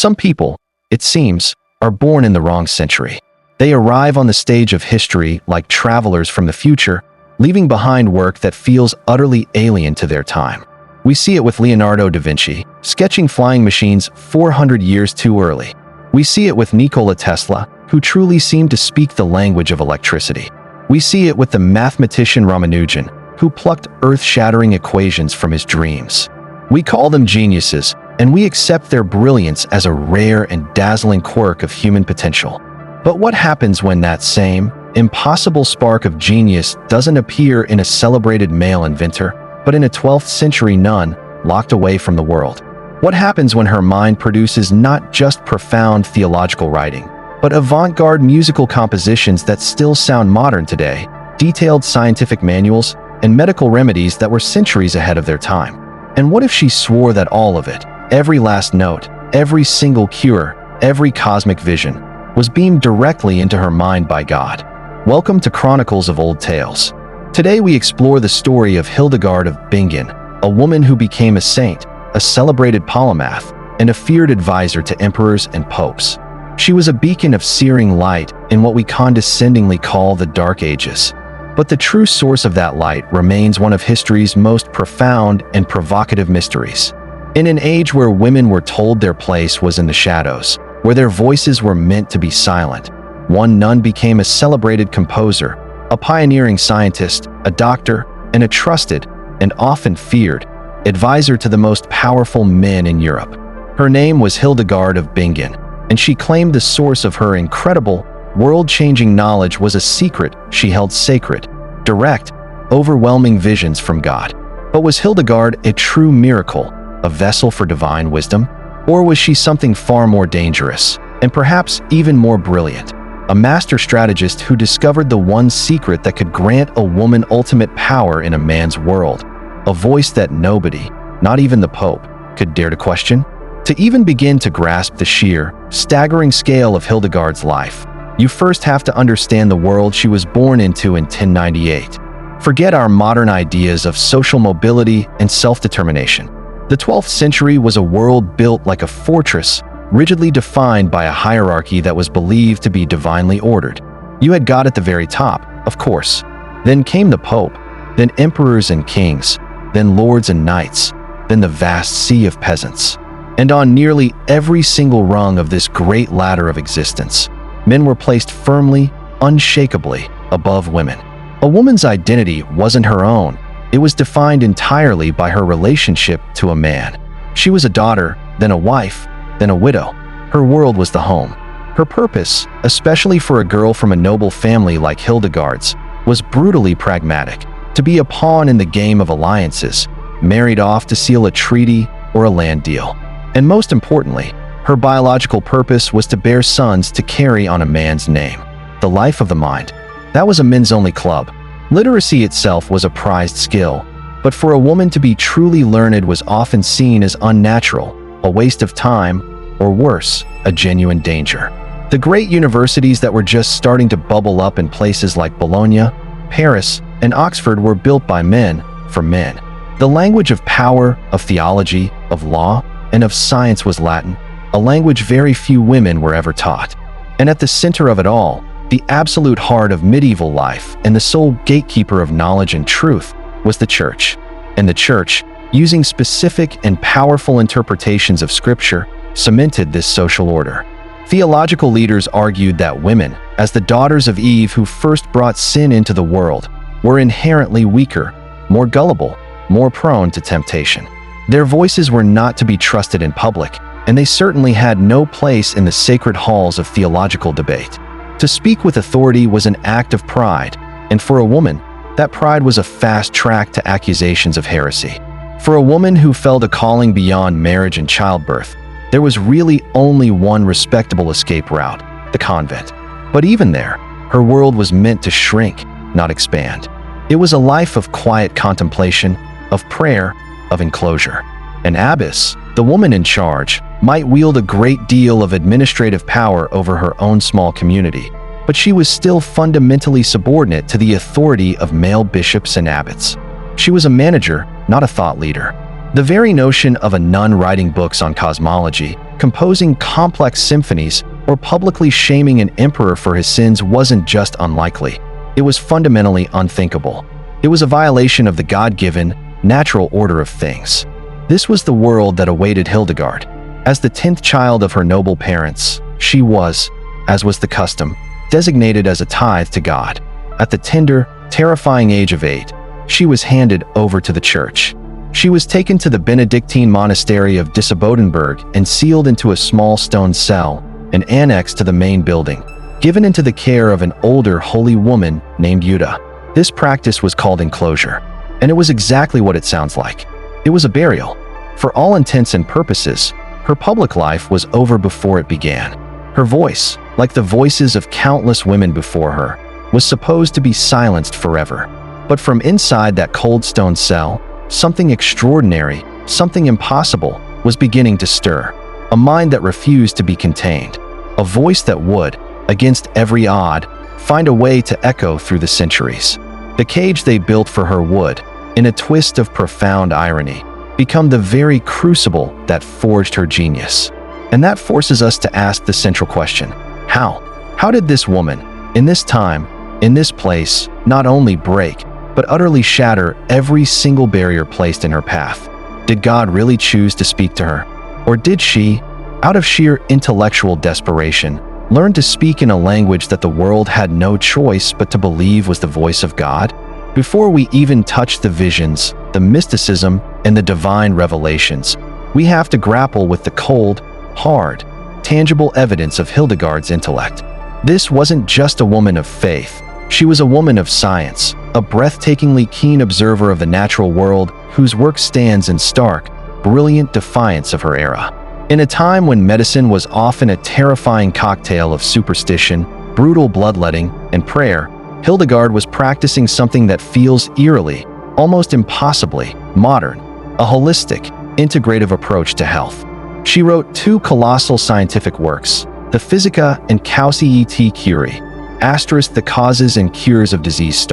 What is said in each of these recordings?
Some people, it seems, are born in the wrong century. They arrive on the stage of history like travelers from the future, leaving behind work that feels utterly alien to their time. We see it with Leonardo da Vinci, sketching flying machines 400 years too early. We see it with Nikola Tesla, who truly seemed to speak the language of electricity. We see it with the mathematician Ramanujan, who plucked earth-shattering equations from his dreams. We call them geniuses, and we accept their brilliance as a rare and dazzling quirk of human potential. But what happens when that same, impossible spark of genius doesn't appear in a celebrated male inventor, but in a 12th century nun locked away from the world? What happens when her mind produces not just profound theological writing, but avant-garde musical compositions that still sound modern today, detailed scientific manuals, and medical remedies that were centuries ahead of their time? And what if she swore that all of it, every last note, every single cure, every cosmic vision, was beamed directly into her mind by God? Welcome to Chronicles of Old Tales. Today we explore the story of Hildegard of Bingen, a woman who became a saint, a celebrated polymath, and a feared advisor to emperors and popes. She was a beacon of searing light in what we condescendingly call the Dark Ages. But the true source of that light remains one of history's most profound and provocative mysteries. In an age where women were told their place was in the shadows, where their voices were meant to be silent, one nun became a celebrated composer, a pioneering scientist, a doctor, and a trusted, and often feared, advisor to the most powerful men in Europe. Her name was Hildegard of Bingen, and she claimed the source of her incredible, world-changing knowledge was a secret she held sacred, direct, overwhelming visions from God. But was Hildegard a true miracle, a vessel for divine wisdom? Or was she something far more dangerous, and perhaps even more brilliant? A master strategist who discovered the one secret that could grant a woman ultimate power in a man's world. A voice that nobody, not even the Pope, could dare to question? To even begin to grasp the sheer, staggering scale of Hildegard's life, you first have to understand the world she was born into in 1098. Forget our modern ideas of social mobility and self-determination. The 12th century was a world built like a fortress, rigidly defined by a hierarchy that was believed to be divinely ordered. You had God at the very top, of course. Then came the Pope, then emperors and kings, then lords and knights, then the vast sea of peasants. And on nearly every single rung of this great ladder of existence, men were placed firmly, unshakably, above women. A woman's identity wasn't her own. It was defined entirely by her relationship to a man. She was a daughter, then a wife, then a widow. Her world was the home. Her purpose, especially for a girl from a noble family like Hildegard's, was brutally pragmatic: to be a pawn in the game of alliances, married off to seal a treaty or a land deal. And most importantly, her biological purpose was to bear sons to carry on a man's name. The life of the mind. That was a men's-only club. Literacy itself was a prized skill, but for a woman to be truly learned was often seen as unnatural, a waste of time, or worse, a genuine danger. The great universities that were just starting to bubble up in places like Bologna, Paris, and Oxford were built by men, for men. The language of power, of theology, of law, and of science was Latin, a language very few women were ever taught. And at the center of it all, the absolute heart of medieval life and the sole gatekeeper of knowledge and truth, was the Church. And the Church, using specific and powerful interpretations of Scripture, cemented this social order. Theological leaders argued that women, as the daughters of Eve who first brought sin into the world, were inherently weaker, more gullible, more prone to temptation. Their voices were not to be trusted in public, and they certainly had no place in the sacred halls of theological debate. To speak with authority was an act of pride, and for a woman, that pride was a fast track to accusations of heresy. For a woman who felt a calling beyond marriage and childbirth, there was really only one respectable escape route: the convent. But even there, her world was meant to shrink, not expand. It was a life of quiet contemplation, of prayer, of enclosure. An abbess, the woman in charge, might wield a great deal of administrative power over her own small community, but she was still fundamentally subordinate to the authority of male bishops and abbots. She was a manager, not a thought leader. The very notion of a nun writing books on cosmology, Composing complex symphonies or publicly shaming an emperor for his sins wasn't just unlikely. It was fundamentally unthinkable. It was a violation of the God-given, natural order of things. This was the world that awaited Hildegard. As the 10th child of her noble parents, she was, as was the custom, designated as a tithe to God. At the tender, terrifying age of 8, she was handed over to the church. She was taken to the Benedictine monastery of Disibodenberg and sealed into a small stone cell, an annex to the main building, given into the care of an older holy woman named Jutta. This practice was called Enclosure, and it was exactly what it sounds like. It was a burial. For all intents and purposes, her public life was over before it began. Her voice, like the voices of countless women before her, was supposed to be silenced forever. But from inside that cold stone cell, something extraordinary, something impossible, was beginning to stir. A mind that refused to be contained. A voice that would, against every odd, find a way to echo through the centuries. The cage they built for her would, in a twist of profound irony, become the very crucible that forged her genius. And that forces us to ask the central question: how? How did this woman, in this time, in this place, not only break, but utterly shatter every single barrier placed in her path? Did God really choose to speak to her? Or did she, out of sheer intellectual desperation, learn to speak in a language that the world had no choice but to believe was the voice of God? Before we even touch the visions, the mysticism, and the divine revelations, we have to grapple with the cold, hard, tangible evidence of Hildegard's intellect. This wasn't just a woman of faith. She was a woman of science, a breathtakingly keen observer of the natural world whose work stands in stark, brilliant defiance of her era. In a time when medicine was often a terrifying cocktail of superstition, brutal bloodletting, and prayer, Hildegard was practicing something that feels eerily, almost impossibly, modern: a holistic, integrative approach to health. She wrote 2 colossal scientific works, the Physica Causae et Curae, * the causes and cures of disease *.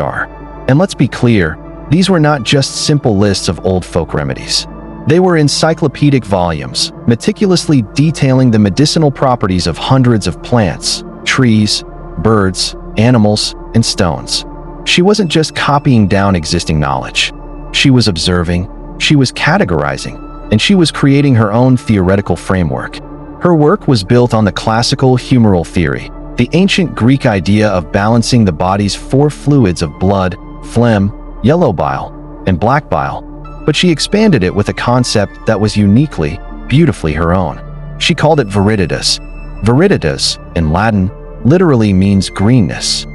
And let's be clear, these were not just simple lists of old folk remedies. They were encyclopedic volumes, meticulously detailing the medicinal properties of hundreds of plants, trees, birds, animals, and stones. She wasn't just copying down existing knowledge. She was observing, she was categorizing, and she was creating her own theoretical framework. Her work was built on the classical humoral theory, the ancient Greek idea of balancing the body's 4 fluids of blood, phlegm, yellow bile, and black bile, but she expanded it with a concept that was uniquely, beautifully her own. She called it viriditas. Viriditas, in Latin, literally means greenness.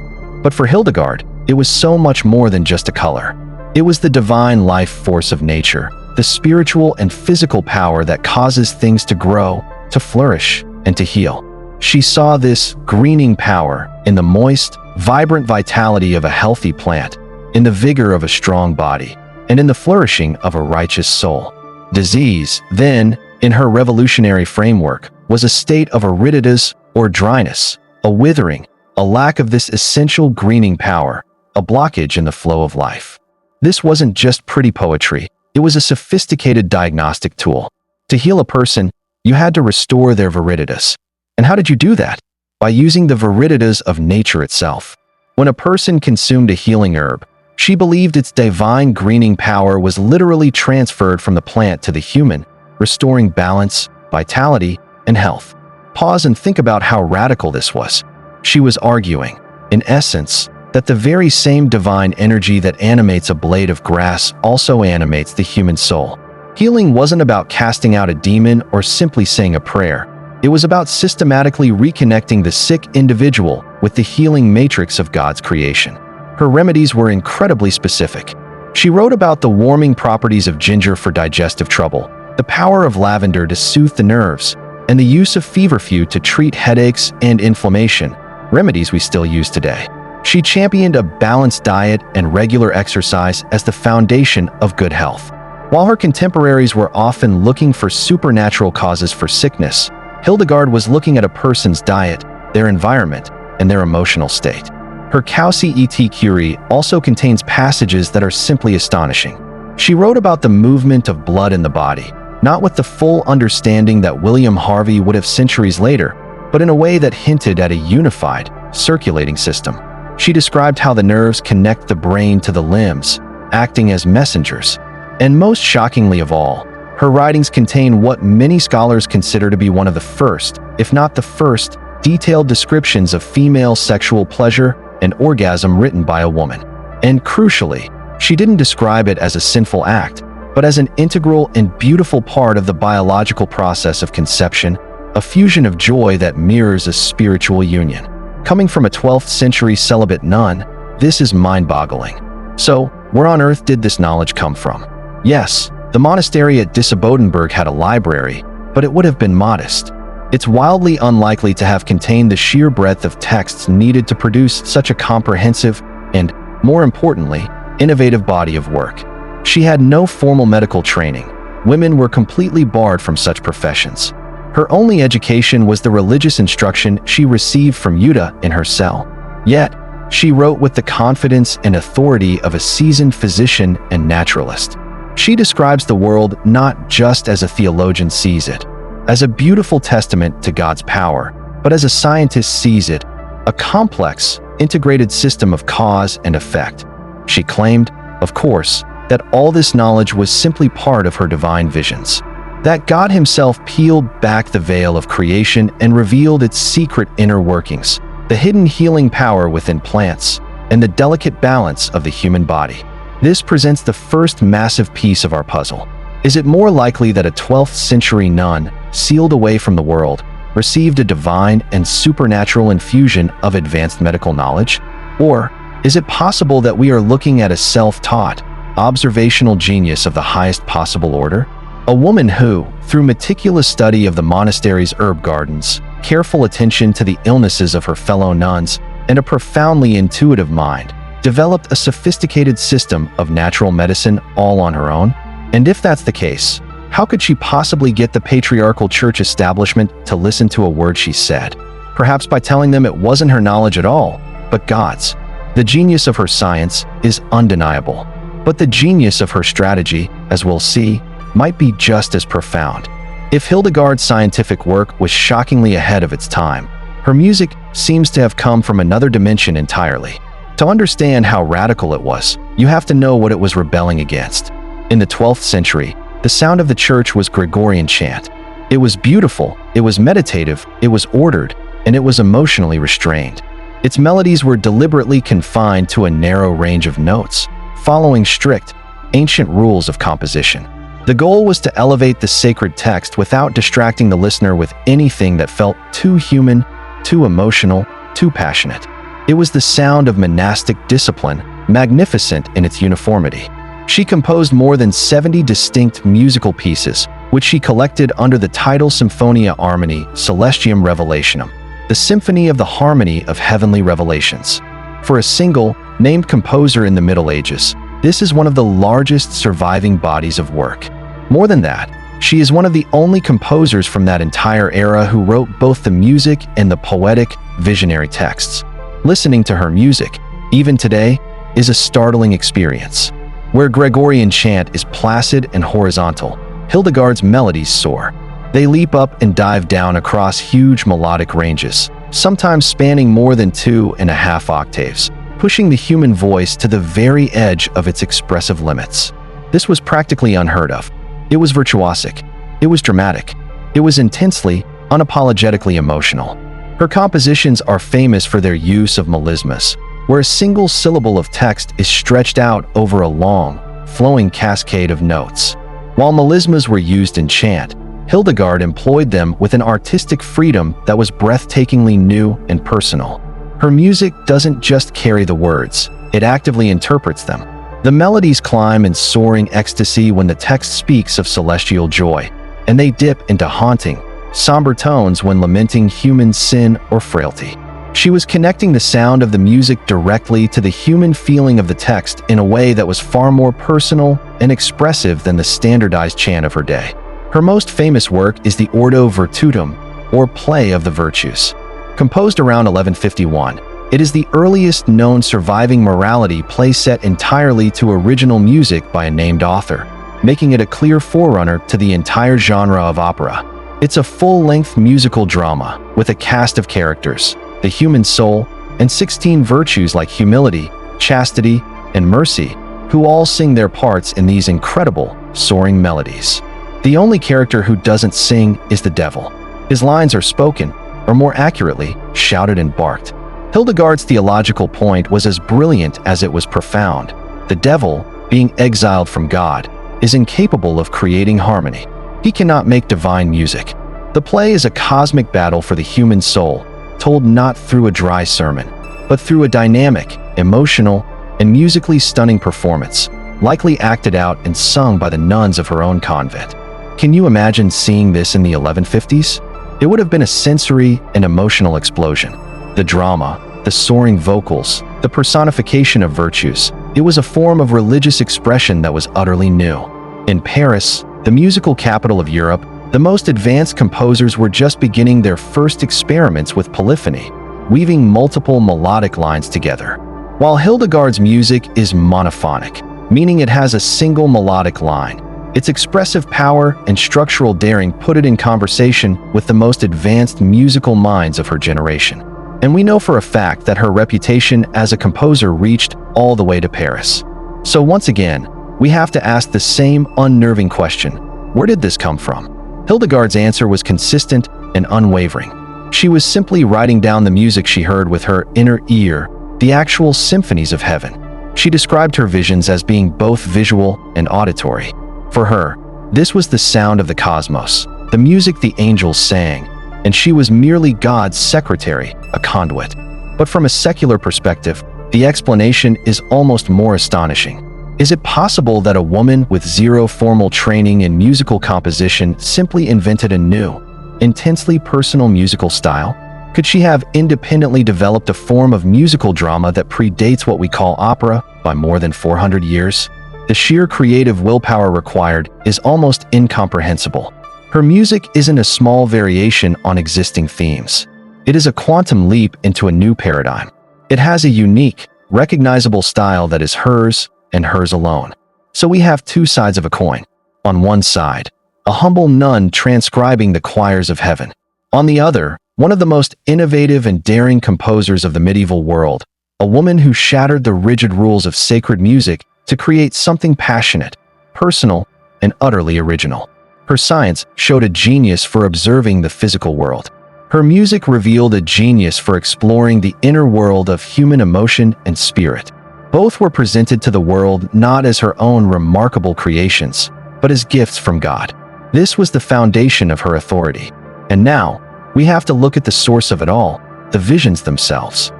But for Hildegard, it was so much more than just a color. It was the divine life force of nature, the spiritual and physical power that causes things to grow, to flourish, and to heal. She saw this greening power in the moist, vibrant vitality of a healthy plant, in the vigor of a strong body, and in the flourishing of a righteous soul. Disease, then, in her revolutionary framework, was a state of viriditas or dryness, a withering, a lack of this essential greening power, a blockage in the flow of life. This wasn't just pretty poetry, it was a sophisticated diagnostic tool. To heal a person, you had to restore their viriditas. And how did you do that? By using the viriditas of nature itself. When a person consumed a healing herb, she believed its divine greening power was literally transferred from the plant to the human, restoring balance, vitality, and health. Pause and think about how radical this was. She was arguing, in essence, that the very same divine energy that animates a blade of grass also animates the human soul. Healing wasn't about casting out a demon or simply saying a prayer. It was about systematically reconnecting the sick individual with the healing matrix of God's creation. Her remedies were incredibly specific. She wrote about the warming properties of ginger for digestive trouble, the power of lavender to soothe the nerves, and the use of feverfew to treat headaches and inflammation, remedies we still use today. She championed a balanced diet and regular exercise as the foundation of good health. While her contemporaries were often looking for supernatural causes for sickness, Hildegard was looking at a person's diet, their environment, and their emotional state. Her Causae et Curae also contains passages that are simply astonishing. She wrote about the movement of blood in the body, not with the full understanding that William Harvey would have centuries later, but in a way that hinted at a unified, circulating system. She described how the nerves connect the brain to the limbs, acting as messengers. And most shockingly of all, her writings contain what many scholars consider to be one of the first, if not the first, detailed descriptions of female sexual pleasure and orgasm written by a woman. And crucially, she didn't describe it as a sinful act, but as an integral and beautiful part of the biological process of conception, a fusion of joy that mirrors a spiritual union. Coming from a 12th century celibate nun, this is mind-boggling. So, where on earth did this knowledge come from? Yes, the monastery at Disibodenberg had a library, but it would have been modest. It's wildly unlikely to have contained the sheer breadth of texts needed to produce such a comprehensive and, more importantly, innovative body of work. She had no formal medical training. Women were completely barred from such professions. Her only education was the religious instruction she received from Jutta in her cell. Yet, she wrote with the confidence and authority of a seasoned physician and naturalist. She describes the world not just as a theologian sees it, as a beautiful testament to God's power, but as a scientist sees it, a complex, integrated system of cause and effect. She claimed, of course, that all this knowledge was simply part of her divine visions, that God himself peeled back the veil of creation and revealed its secret inner workings, the hidden healing power within plants, and the delicate balance of the human body. This presents the first massive piece of our puzzle. Is it more likely that a 12th century nun, sealed away from the world, received a divine and supernatural infusion of advanced medical knowledge? Or is it possible that we are looking at a self-taught, observational genius of the highest possible order? A woman who, through meticulous study of the monastery's herb gardens, careful attention to the illnesses of her fellow nuns, and a profoundly intuitive mind, developed a sophisticated system of natural medicine all on her own? And if that's the case, how could she possibly get the patriarchal church establishment to listen to a word she said? Perhaps by telling them it wasn't her knowledge at all, but God's. The genius of her science is undeniable, but the genius of her strategy, as we'll see, might be just as profound. If Hildegard's scientific work was shockingly ahead of its time, her music seems to have come from another dimension entirely. To understand how radical it was, you have to know what it was rebelling against. In the 12th century, the sound of the church was Gregorian chant. It was beautiful, it was meditative, it was ordered, and it was emotionally restrained. Its melodies were deliberately confined to a narrow range of notes, following strict, ancient rules of composition. The goal was to elevate the sacred text without distracting the listener with anything that felt too human, too emotional, too passionate. It was the sound of monastic discipline, magnificent in its uniformity. She composed more than 70 distinct musical pieces, which she collected under the title Symphonia Armoni Celestium Revelationum, the symphony of the harmony of heavenly revelations. For a single, named composer in the Middle Ages, this is one of the largest surviving bodies of work. More than that, she is one of the only composers from that entire era who wrote both the music and the poetic, visionary texts. Listening to her music, even today, is a startling experience. Where Gregorian chant is placid and horizontal, Hildegard's melodies soar. They leap up and dive down across huge melodic ranges, sometimes spanning more than 2.5 octaves, pushing the human voice to the very edge of its expressive limits. This was practically unheard of. It was virtuosic. It was dramatic. It was intensely, unapologetically emotional. Her compositions are famous for their use of melismas, where a single syllable of text is stretched out over a long, flowing cascade of notes. While melismas were used in chant, Hildegard employed them with an artistic freedom that was breathtakingly new and personal. Her music doesn't just carry the words, it actively interprets them. The melodies climb in soaring ecstasy when the text speaks of celestial joy, and they dip into haunting, somber tones when lamenting human sin or frailty. She was connecting the sound of the music directly to the human feeling of the text in a way that was far more personal and expressive than the standardized chant of her day. Her most famous work is the Ordo Virtutum, or Play of the Virtues. Composed around 1151, it is the earliest known surviving morality play set entirely to original music by a named author. making it a clear forerunner to the entire genre of opera. It's a full-length musical drama with a cast of characters, the human soul, and 16 virtues like humility, chastity, and mercy, who all sing their parts in these incredible, soaring melodies. The only character who doesn't sing is the devil. His lines are spoken, or more accurately, shouted and barked. Hildegard's theological point was as brilliant as it was profound. The devil, being exiled from God, is incapable of creating harmony. He cannot make divine music. The play is a cosmic battle for the human soul, told not through a dry sermon, but through a dynamic, emotional, and musically stunning performance, likely acted out and sung by the nuns of her own convent. Can you imagine seeing this in the 1150s? It would have been a sensory and emotional explosion. The drama, the soaring vocals, the personification of virtues. It was a form of religious expression that was utterly new. In Paris, the musical capital of Europe, the most advanced composers were just beginning their first experiments with polyphony, weaving multiple melodic lines together. While Hildegard's music is monophonic, meaning it has a single melodic line, its expressive power and structural daring put it in conversation with the most advanced musical minds of her generation. And we know for a fact that her reputation as a composer reached all the way to Paris. So once again, we have to ask the same unnerving question: where did this come from? Hildegard's answer was consistent and unwavering. She was simply writing down the music she heard with her inner ear, the actual symphonies of heaven. She described her visions as being both visual and auditory. For her, this was the sound of the cosmos, the music the angels sang, and she was merely God's secretary, a conduit. But from a secular perspective, the explanation is almost more astonishing. Is it possible that a woman with zero formal training in musical composition simply invented a new, intensely personal musical style? Could she have independently developed a form of musical drama that predates what we call opera by more than 400 years? The sheer creative willpower required is almost incomprehensible. Her music isn't a small variation on existing themes. It is a quantum leap into a new paradigm. It has a unique, recognizable style that is hers and hers alone. So we have two sides of a coin. On one side, a humble nun transcribing the choirs of heaven. On the other, one of the most innovative and daring composers of the medieval world, a woman who shattered the rigid rules of sacred music to create something passionate, personal, and utterly original. Her science showed a genius for observing the physical world. Her music revealed a genius for exploring the inner world of human emotion and spirit. Both were presented to the world not as her own remarkable creations, but as gifts from God. This was the foundation of her authority. And now, we have to look at the source of it all, the visions themselves.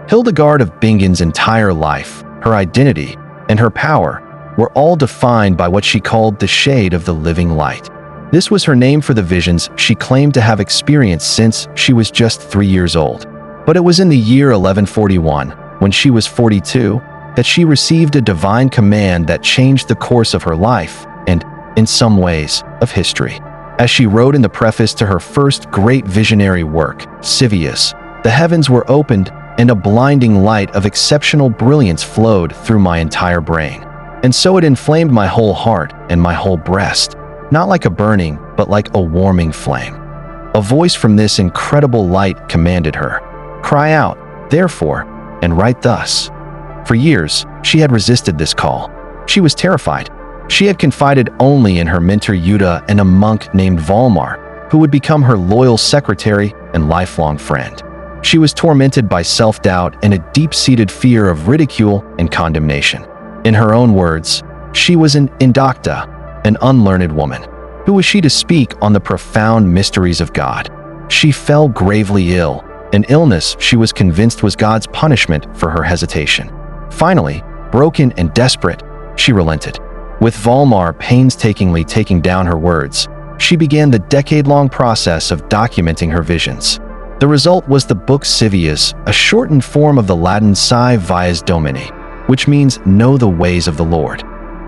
Hildegard of Bingen's entire life, her identity, and her power were all defined by what she called the shade of the living light. This was her name for the visions she claimed to have experienced since she was just 3 years old. But it was in the year 1141, when she was 42, that she received a divine command that changed the course of her life and, in some ways, of history. As she wrote in the preface to her first great visionary work, Civius, the heavens were opened and a blinding light of exceptional brilliance flowed through my entire brain. And so it inflamed my whole heart and my whole breast, not like a burning, but like a warming flame. A voice from this incredible light commanded her, "Cry out, therefore, and write thus." For years, she had resisted this call. She was terrified. She had confided only in her mentor Jutta and a monk named Volmar, who would become her loyal secretary and lifelong friend. She was tormented by self-doubt and a deep-seated fear of ridicule and condemnation. In her own words, she was an indocta, an unlearned woman. Who was she to speak on the profound mysteries of God? She fell gravely ill, an illness she was convinced was God's punishment for her hesitation. Finally, broken and desperate, she relented. With Volmar painstakingly taking down her words, she began the decade-long process of documenting her visions. The result was the book Civius, a shortened form of the Latin Sive Vias Domini, which means know the ways of the Lord.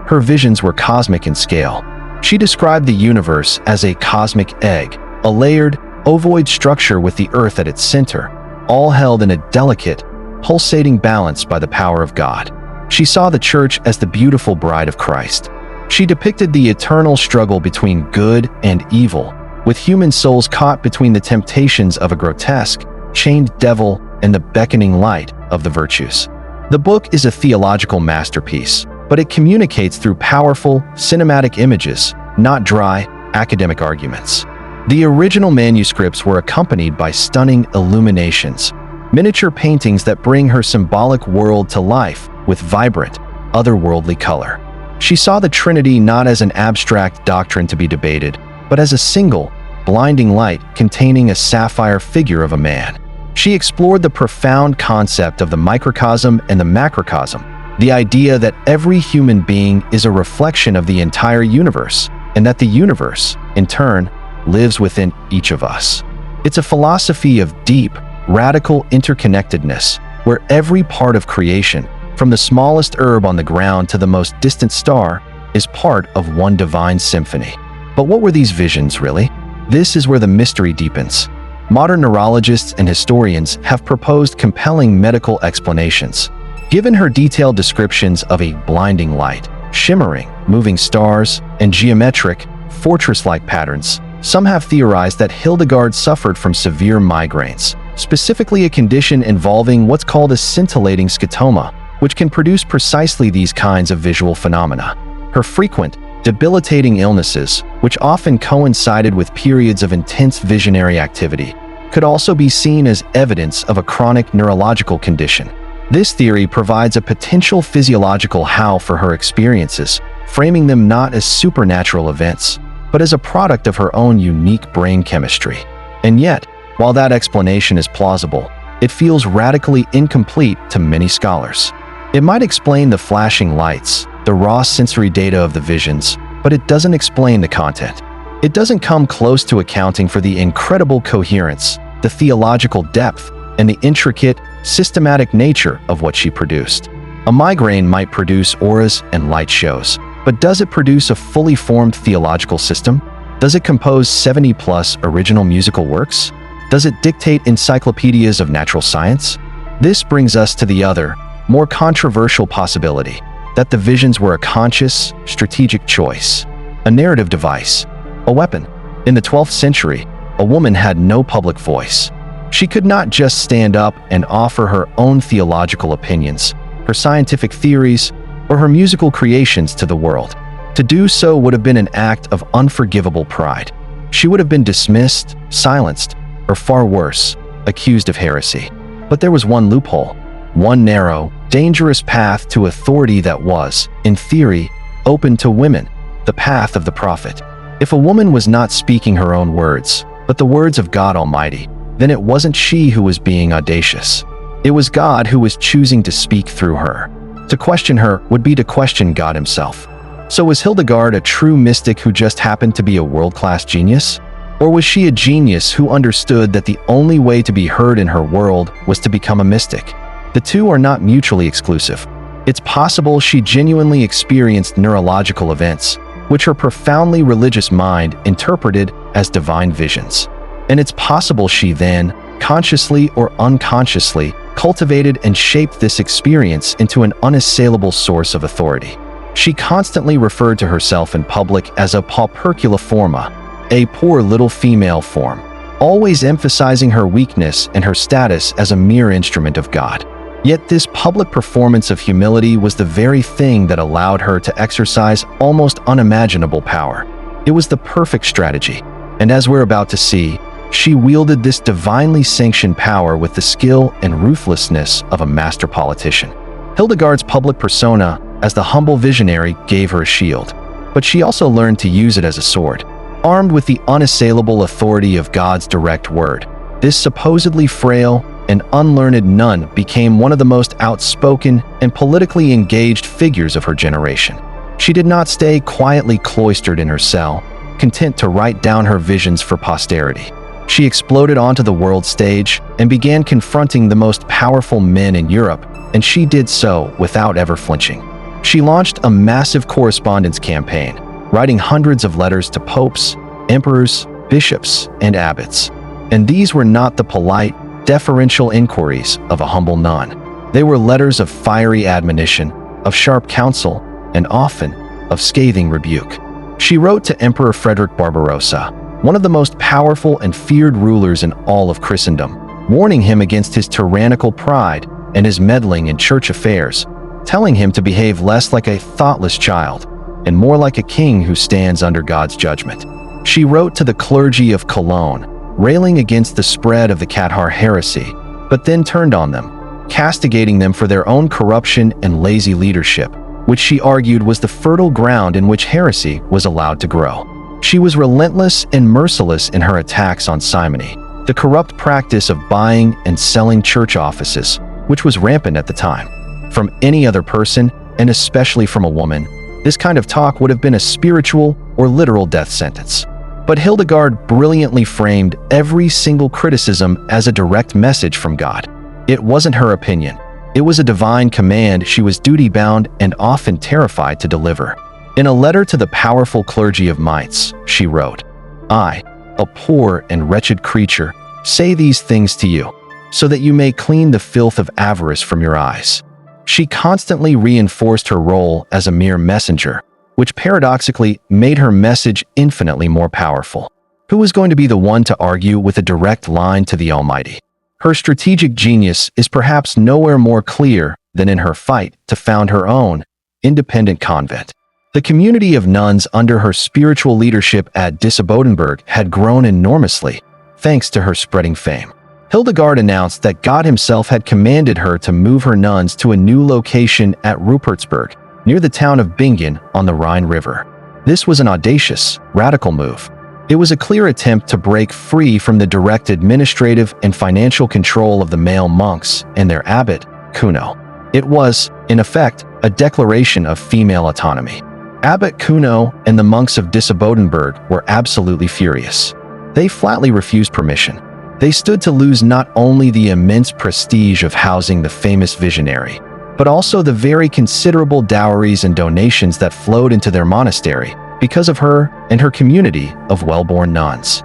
Her visions were cosmic in scale. She described the universe as a cosmic egg, a layered, ovoid structure with the earth at its center, all held in a delicate, pulsating balance by the power of God. She saw the church as the beautiful bride of Christ. She depicted the eternal struggle between good and evil, with human souls caught between the temptations of a grotesque, chained devil and the beckoning light of the virtues. The book is a theological masterpiece, but it communicates through powerful, cinematic images, not dry, academic arguments. The original manuscripts were accompanied by stunning illuminations, miniature paintings that bring her symbolic world to life with vibrant, otherworldly color. She saw the Trinity not as an abstract doctrine to be debated, but as a single, blinding light containing a sapphire figure of a man. She explored the profound concept of the microcosm and the macrocosm, the idea that every human being is a reflection of the entire universe, and that the universe, in turn, lives within each of us. It's a philosophy of deep, radical interconnectedness, where every part of creation, from the smallest herb on the ground to the most distant star, is part of one divine symphony. But what were these visions, really? This is where the mystery deepens. Modern neurologists and historians have proposed compelling medical explanations. Given her detailed descriptions of a blinding light, shimmering, moving stars, and geometric, fortress-like patterns, some have theorized that Hildegard suffered from severe migraines, specifically a condition involving what's called a scintillating scotoma, which can produce precisely these kinds of visual phenomena. Her frequent, debilitating illnesses, which often coincided with periods of intense visionary activity, could also be seen as evidence of a chronic neurological condition. This theory provides a potential physiological how for her experiences, framing them not as supernatural events, but as a product of her own unique brain chemistry. And yet, while that explanation is plausible, it feels radically incomplete to many scholars. It might explain the flashing lights, the raw sensory data of the visions, but it doesn't explain the content. It doesn't come close to accounting for the incredible coherence, the theological depth, and the intricate, systematic nature of what she produced. A migraine might produce auras and light shows, but does it produce a fully formed theological system? Does it compose 70-plus original musical works? Does it dictate encyclopedias of natural science? This brings us to the other, more controversial possibility, that the visions were a conscious, strategic choice, a narrative device, a weapon. In the 12th century, a woman had no public voice. She could not just stand up and offer her own theological opinions, her scientific theories, or her musical creations to the world. To do so would have been an act of unforgivable pride. She would have been dismissed, silenced, or far worse, accused of heresy. But there was one loophole, one narrow, dangerous path to authority that was, in theory, open to women, the path of the prophet. If a woman was not speaking her own words, but the words of God Almighty, then it wasn't she who was being audacious. It was God who was choosing to speak through her. To question her would be to question God himself. So was Hildegard a true mystic who just happened to be a world-class genius? Or was she a genius who understood that the only way to be heard in her world was to become a mystic? The two are not mutually exclusive. It's possible she genuinely experienced neurological events, which her profoundly religious mind interpreted as divine visions. And it's possible she then, consciously or unconsciously, cultivated and shaped this experience into an unassailable source of authority. She constantly referred to herself in public as a paupercula forma, a poor little female form, always emphasizing her weakness and her status as a mere instrument of God. Yet this public performance of humility was the very thing that allowed her to exercise almost unimaginable power. It was the perfect strategy, and as we're about to see, she wielded this divinely sanctioned power with the skill and ruthlessness of a master politician. Hildegard's public persona as the humble visionary gave her a shield, but she also learned to use it as a sword. Armed with the unassailable authority of God's direct word, this supposedly frail and unlearned nun became one of the most outspoken and politically engaged figures of her generation. She did not stay quietly cloistered in her cell, content to write down her visions for posterity. She exploded onto the world stage and began confronting the most powerful men in Europe, and she did so without ever flinching. She launched a massive correspondence campaign, writing hundreds of letters to popes, emperors, bishops, and abbots. And these were not the polite, deferential inquiries of a humble nun. They were letters of fiery admonition, of sharp counsel, and often, of scathing rebuke. She wrote to Emperor Frederick Barbarossa, one of the most powerful and feared rulers in all of Christendom, warning him against his tyrannical pride and his meddling in church affairs, telling him to behave less like a thoughtless child and more like a king who stands under God's judgment. She wrote to the clergy of Cologne, railing against the spread of the Cathar heresy, but then turned on them, castigating them for their own corruption and lazy leadership, which she argued was the fertile ground in which heresy was allowed to grow. She was relentless and merciless in her attacks on simony, the corrupt practice of buying and selling church offices, which was rampant at the time. From any other person, and especially from a woman, this kind of talk would have been a spiritual or literal death sentence. But Hildegard brilliantly framed every single criticism as a direct message from God. It wasn't her opinion. It was a divine command she was duty-bound and often terrified to deliver. In a letter to the powerful clergy of Mainz, she wrote, "I, a poor and wretched creature, say these things to you, so that you may clean the filth of avarice from your eyes." She constantly reinforced her role as a mere messenger, which paradoxically made her message infinitely more powerful. Who was going to be the one to argue with a direct line to the Almighty? Her strategic genius is perhaps nowhere more clear than in her fight to found her own independent convent. The community of nuns under her spiritual leadership at Disibodenberg had grown enormously, thanks to her spreading fame. Hildegard announced that God himself had commanded her to move her nuns to a new location at Rupertsberg, near the town of Bingen on the Rhine River. This was an audacious, radical move. It was a clear attempt to break free from the direct administrative and financial control of the male monks and their abbot, Kuno. It was, in effect, a declaration of female autonomy. Abbot Kuno and the monks of Disibodenberg were absolutely furious. They flatly refused permission. They stood to lose not only the immense prestige of housing the famous visionary, but also the very considerable dowries and donations that flowed into their monastery because of her and her community of well-born nuns.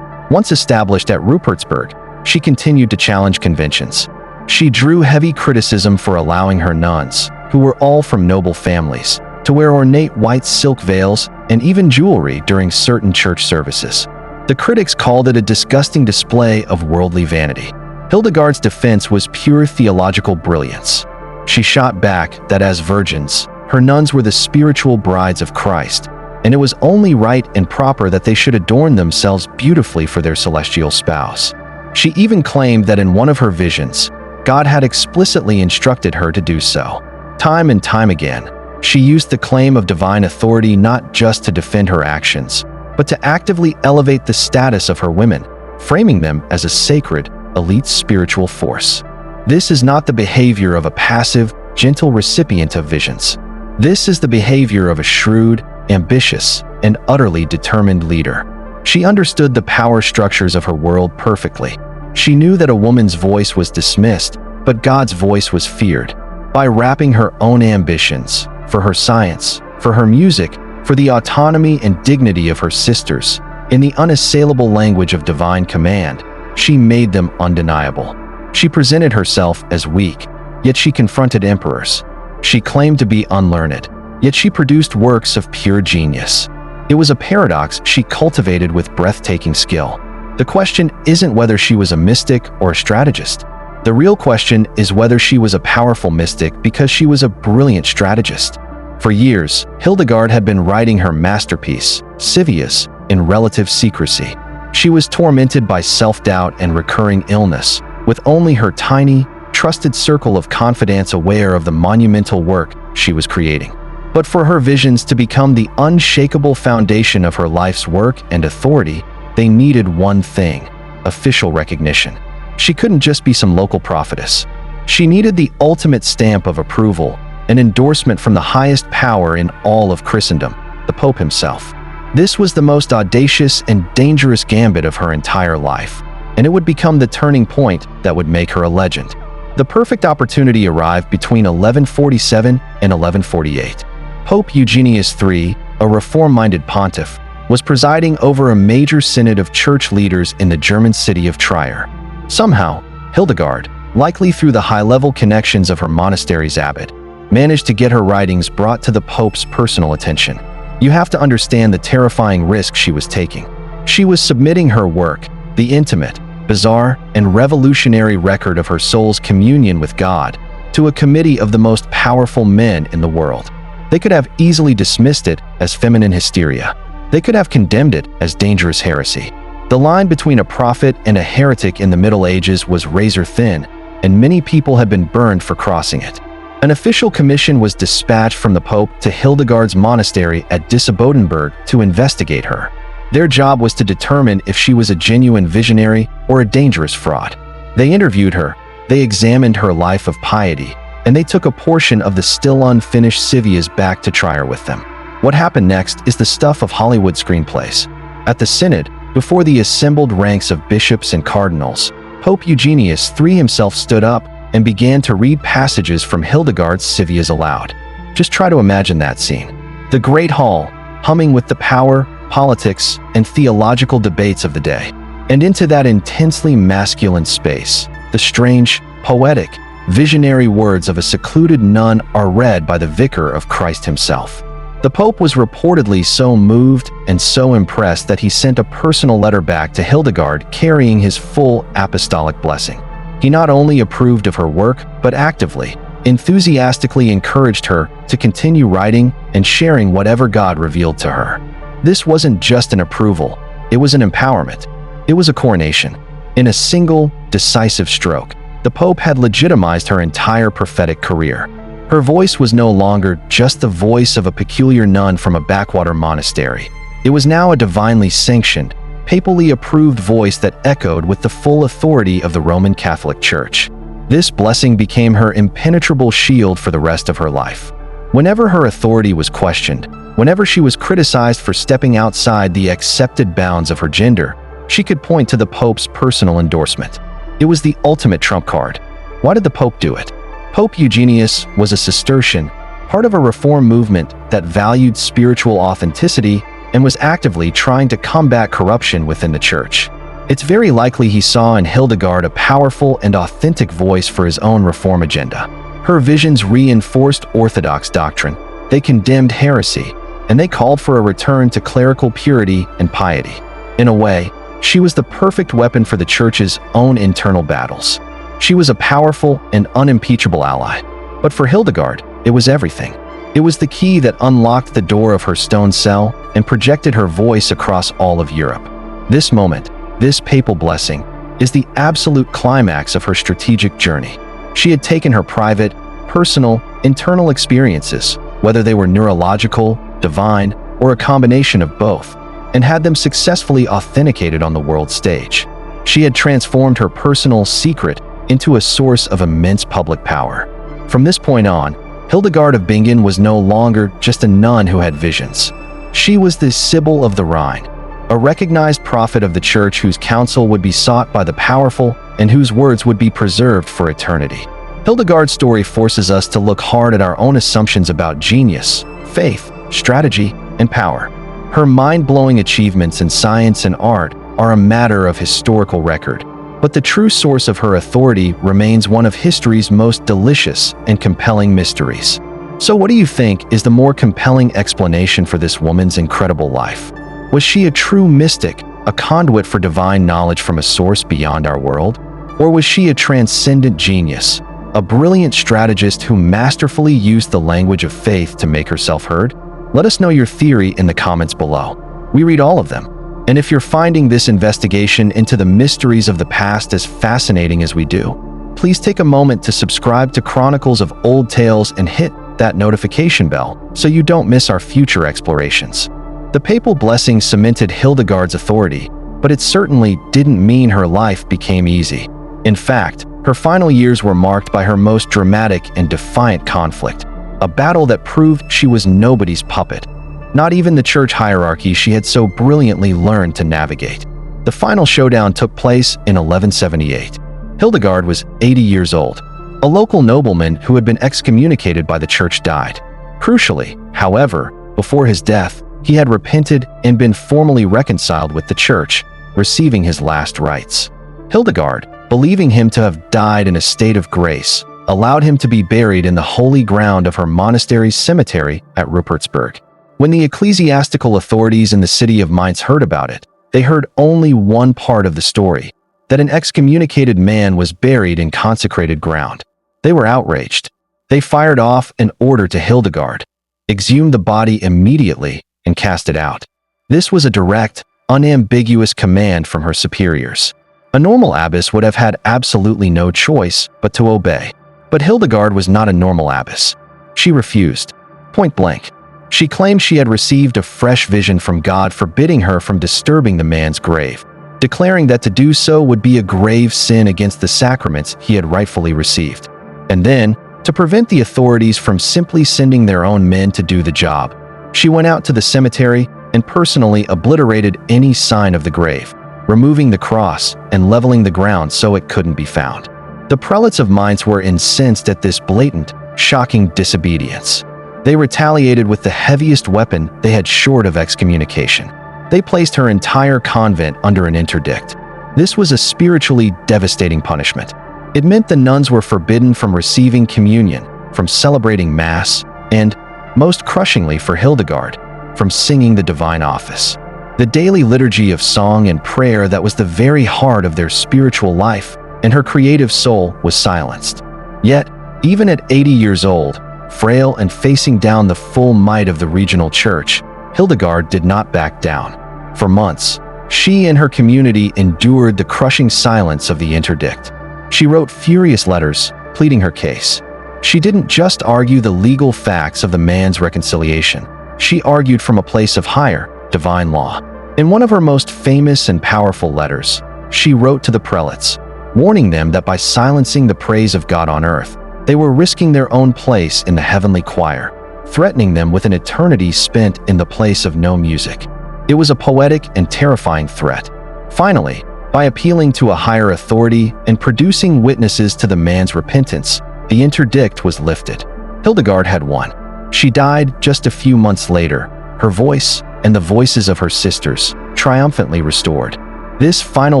Once established at Rupertsberg, she continued to challenge conventions. She drew heavy criticism for allowing her nuns, who were all from noble families, to wear ornate white silk veils and even jewelry during certain church services. The critics called it a disgusting display of worldly vanity. Hildegard's defense was pure theological brilliance. She shot back that as virgins, her nuns were the spiritual brides of Christ, and it was only right and proper that they should adorn themselves beautifully for their celestial spouse. She even claimed that in one of her visions, God had explicitly instructed her to do so. Time and time again, she used the claim of divine authority not just to defend her actions, but to actively elevate the status of her women, framing them as a sacred, elite spiritual force. This is not the behavior of a passive, gentle recipient of visions. This is the behavior of a shrewd, ambitious, and utterly determined leader. She understood the power structures of her world perfectly. She knew that a woman's voice was dismissed, but God's voice was feared. By wrapping her own ambitions, for her science, for her music, for the autonomy and dignity of her sisters, in the unassailable language of divine command, she made them undeniable. She presented herself as weak, yet she confronted emperors. She claimed to be unlearned, yet she produced works of pure genius. It was a paradox she cultivated with breathtaking skill. The question isn't whether she was a mystic or a strategist. The real question is whether she was a powerful mystic because she was a brilliant strategist. For years, Hildegard had been writing her masterpiece, Civius, in relative secrecy. She was tormented by self-doubt and recurring illness, with only her tiny, trusted circle of confidants aware of the monumental work she was creating. But for her visions to become the unshakable foundation of her life's work and authority, they needed one thing: official recognition. She couldn't just be some local prophetess. She needed the ultimate stamp of approval, an endorsement from the highest power in all of Christendom, the Pope himself. This was the most audacious and dangerous gambit of her entire life, and it would become the turning point that would make her a legend. The perfect opportunity arrived between 1147 and 1148. Pope Eugenius III, a reform-minded pontiff, was presiding over a major synod of church leaders in the German city of Trier. Somehow, Hildegard, likely through the high-level connections of her monastery's abbot, managed to get her writings brought to the Pope's personal attention. You have to understand the terrifying risk she was taking. She was submitting her work, the intimate, bizarre, and revolutionary record of her soul's communion with God, to a committee of the most powerful men in the world. They could have easily dismissed it as feminine hysteria. They could have condemned it as dangerous heresy. The line between a prophet and a heretic in the Middle Ages was razor thin, and many people had been burned for crossing it. An official commission was dispatched from the Pope to Hildegard's monastery at Disibodenberg to investigate her. Their job was to determine if she was a genuine visionary or a dangerous fraud. They interviewed her, they examined her life of piety, and they took a portion of the still unfinished Civias back to try her with them. What happened next is the stuff of Hollywood screenplays. At the synod, before the assembled ranks of bishops and cardinals, Pope Eugenius III himself stood up and began to read passages from Hildegard's Civias aloud. Just try to imagine that scene. The great hall, humming with the power, politics, and theological debates of the day. And into that intensely masculine space, the strange, poetic, visionary words of a secluded nun are read by the vicar of Christ himself. The Pope was reportedly so moved and so impressed that he sent a personal letter back to Hildegard carrying his full apostolic blessing. He not only approved of her work, but actively, enthusiastically encouraged her to continue writing and sharing whatever God revealed to her. This wasn't just an approval, it was an empowerment. It was a coronation. In a single, decisive stroke, the Pope had legitimized her entire prophetic career. Her voice was no longer just the voice of a peculiar nun from a backwater monastery. It was now a divinely sanctioned, papally approved voice that echoed with the full authority of the Roman Catholic Church. This blessing became her impenetrable shield for the rest of her life. Whenever her authority was questioned, whenever she was criticized for stepping outside the accepted bounds of her gender, she could point to the Pope's personal endorsement. It was the ultimate trump card. Why did the Pope do it? Pope Eugenius was a Cistercian, part of a reform movement that valued spiritual authenticity and was actively trying to combat corruption within the Church. It's very likely he saw in Hildegard a powerful and authentic voice for his own reform agenda. Her visions reinforced orthodox doctrine, they condemned heresy, and they called for a return to clerical purity and piety. In a way, she was the perfect weapon for the Church's own internal battles. She was a powerful and unimpeachable ally. But for Hildegard, it was everything. It was the key that unlocked the door of her stone cell and projected her voice across all of Europe. This moment, this papal blessing, is the absolute climax of her strategic journey. She had taken her private, personal, internal experiences, whether they were neurological, divine, or a combination of both, and had them successfully authenticated on the world stage. She had transformed her personal secret into a source of immense public power. From this point on, Hildegard of Bingen was no longer just a nun who had visions. She was the Sibyl of the Rhine, a recognized prophet of the Church whose counsel would be sought by the powerful and whose words would be preserved for eternity. Hildegard's story forces us to look hard at our own assumptions about genius, faith, strategy, and power. Her mind-blowing achievements in science and art are a matter of historical record, but the true source of her authority remains one of history's most delicious and compelling mysteries. So what do you think is the more compelling explanation for this woman's incredible life? Was she a true mystic, a conduit for divine knowledge from a source beyond our world? Or was she a transcendent genius, a brilliant strategist who masterfully used the language of faith to make herself heard? Let us know your theory in the comments below. We read all of them. And if you're finding this investigation into the mysteries of the past as fascinating as we do, please take a moment to subscribe to Chronicles of Old Tales and hit that notification bell so you don't miss our future explorations. The papal blessing cemented Hildegard's authority, but it certainly didn't mean her life became easy. In fact, her final years were marked by her most dramatic and defiant conflict, a battle that proved she was nobody's puppet. Not even the church hierarchy she had so brilliantly learned to navigate. The final showdown took place in 1178. Hildegard was 80 years old. A local nobleman who had been excommunicated by the church died. Crucially, however, before his death, he had repented and been formally reconciled with the church, receiving his last rites. Hildegard, believing him to have died in a state of grace, allowed him to be buried in the holy ground of her monastery's cemetery at Rupertsberg. When the ecclesiastical authorities in the city of Mainz heard about it, they heard only one part of the story, that an excommunicated man was buried in consecrated ground. They were outraged. They fired off an order to Hildegard, exhumed the body immediately, and cast it out. This was a direct, unambiguous command from her superiors. A normal abbess would have had absolutely no choice but to obey. But Hildegard was not a normal abbess. She refused, point blank. She claimed she had received a fresh vision from God forbidding her from disturbing the man's grave, declaring that to do so would be a grave sin against the sacraments he had rightfully received. And then, to prevent the authorities from simply sending their own men to do the job, she went out to the cemetery and personally obliterated any sign of the grave, removing the cross and leveling the ground so it couldn't be found. The prelates of Mainz were incensed at this blatant, shocking disobedience. They retaliated with the heaviest weapon they had short of excommunication. They placed her entire convent under an interdict. This was a spiritually devastating punishment. It meant the nuns were forbidden from receiving communion, from celebrating Mass, and, most crushingly for Hildegard, from singing the divine office. The daily liturgy of song and prayer that was the very heart of their spiritual life and her creative soul was silenced. Yet, even at 80 years old, frail and facing down the full might of the regional church, Hildegard did not back down. For months, she and her community endured the crushing silence of the interdict. She wrote furious letters, pleading her case. She didn't just argue the legal facts of the man's reconciliation. She argued from a place of higher, divine law. In one of her most famous and powerful letters, she wrote to the prelates, warning them that by silencing the praise of God on earth, they were risking their own place in the heavenly choir, threatening them with an eternity spent in the place of no music. It was a poetic and terrifying threat. Finally, by appealing to a higher authority and producing witnesses to the man's repentance, the interdict was lifted. Hildegard had won. She died just a few months later, her voice and the voices of her sisters triumphantly restored. This final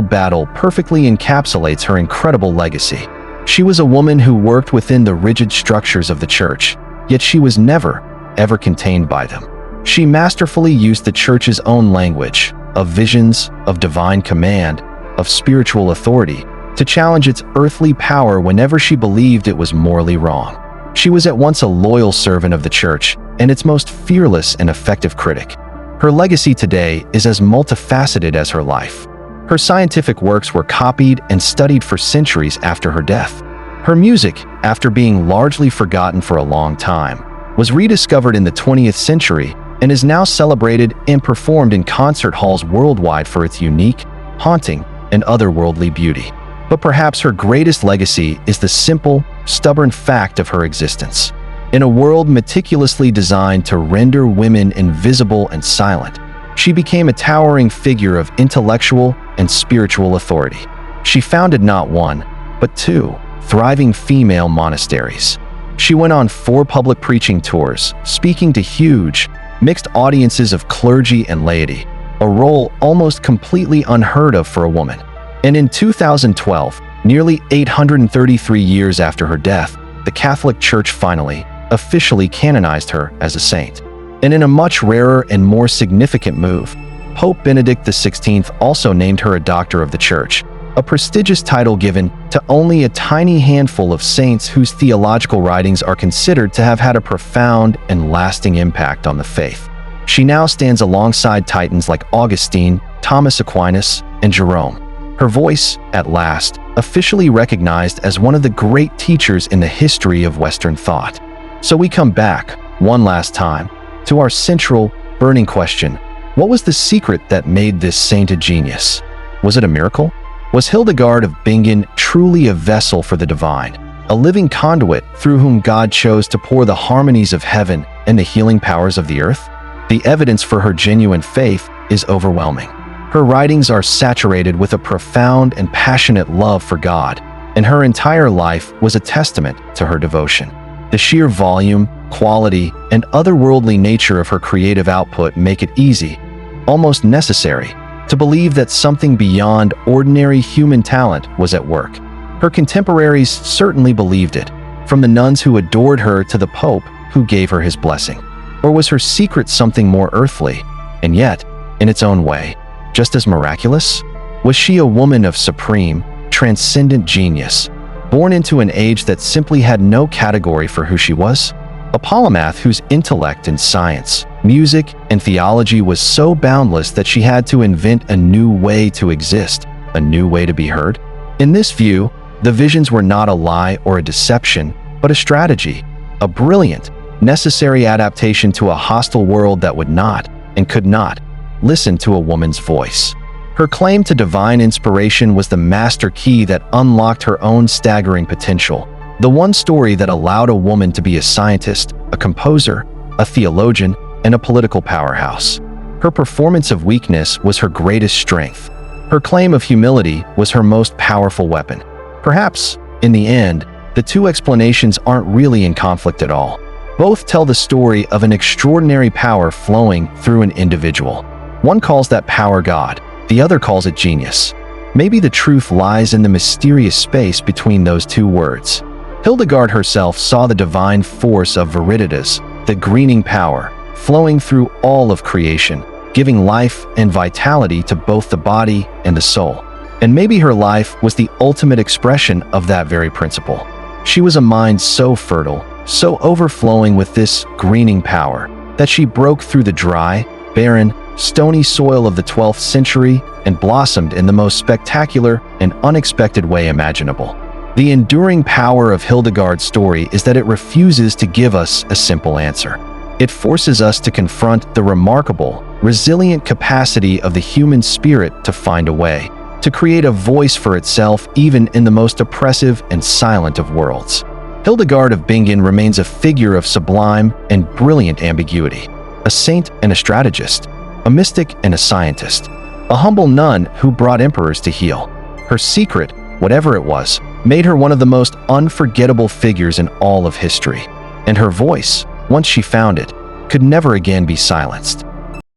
battle perfectly encapsulates her incredible legacy. She was a woman who worked within the rigid structures of the church, yet she was never, ever contained by them. She masterfully used the church's own language, of visions, of divine command, of spiritual authority, to challenge its earthly power whenever she believed it was morally wrong. She was at once a loyal servant of the church and its most fearless and effective critic. Her legacy today is as multifaceted as her life. Her scientific works were copied and studied for centuries after her death. Her music, after being largely forgotten for a long time, was rediscovered in the 20th century and is now celebrated and performed in concert halls worldwide for its unique, haunting, and otherworldly beauty. But perhaps her greatest legacy is the simple, stubborn fact of her existence. In a world meticulously designed to render women invisible and silent, she became a towering figure of intellectual and spiritual authority. She founded not one, but two thriving female monasteries. She went on 4 public preaching tours, speaking to huge, mixed audiences of clergy and laity, a role almost completely unheard of for a woman. And in 2012, nearly 833 years after her death, the Catholic Church finally, officially canonized her as a saint. And in a much rarer and more significant move, Pope Benedict XVI also named her a Doctor of the Church, a prestigious title given to only a tiny handful of saints whose theological writings are considered to have had a profound and lasting impact on the faith. She now stands alongside titans like Augustine, Thomas Aquinas, and Jerome. Her voice, at last, officially recognized as one of the great teachers in the history of Western thought. So we come back, one last time, to our central, burning question: what was the secret that made this saint a genius? Was it a miracle? Was Hildegard of Bingen truly a vessel for the divine, a living conduit through whom God chose to pour the harmonies of heaven and the healing powers of the earth? The evidence for her genuine faith is overwhelming. Her writings are saturated with a profound and passionate love for God, and her entire life was a testament to her devotion. The sheer volume, quality, and otherworldly nature of her creative output make it easy, almost necessary, to believe that something beyond ordinary human talent was at work. Her contemporaries certainly believed it, from the nuns who adored her to the Pope who gave her his blessing. Or was her secret something more earthly, and yet, in its own way, just as miraculous? Was she a woman of supreme, transcendent genius, born into an age that simply had no category for who she was? A polymath whose intellect in science, music, and theology was so boundless that she had to invent a new way to exist, a new way to be heard? In this view, the visions were not a lie or a deception, but a strategy, a brilliant, necessary adaptation to a hostile world that would not, and could not, listen to a woman's voice. Her claim to divine inspiration was the master key that unlocked her own staggering potential, the one story that allowed a woman to be a scientist, a composer, a theologian, and a political powerhouse. Her performance of weakness was her greatest strength. Her claim of humility was her most powerful weapon. Perhaps, in the end, the two explanations aren't really in conflict at all. Both tell the story of an extraordinary power flowing through an individual. One calls that power God, the other calls it genius. Maybe the truth lies in the mysterious space between those two words. Hildegard herself saw the divine force of viriditas, the greening power, flowing through all of creation, giving life and vitality to both the body and the soul. And maybe her life was the ultimate expression of that very principle. She was a mind so fertile, so overflowing with this greening power, that she broke through the dry, barren, stony soil of the 12th century and blossomed in the most spectacular and unexpected way imaginable. The enduring power of Hildegard's story is that it refuses to give us a simple answer. It forces us to confront the remarkable, resilient capacity of the human spirit to find a way, to create a voice for itself even in the most oppressive and silent of worlds. Hildegard of Bingen remains a figure of sublime and brilliant ambiguity, a saint and a strategist, a mystic and a scientist, a humble nun who brought emperors to heel. Her secret, whatever it was, made her one of the most unforgettable figures in all of history, and her voice, once she found it, could never again be silenced.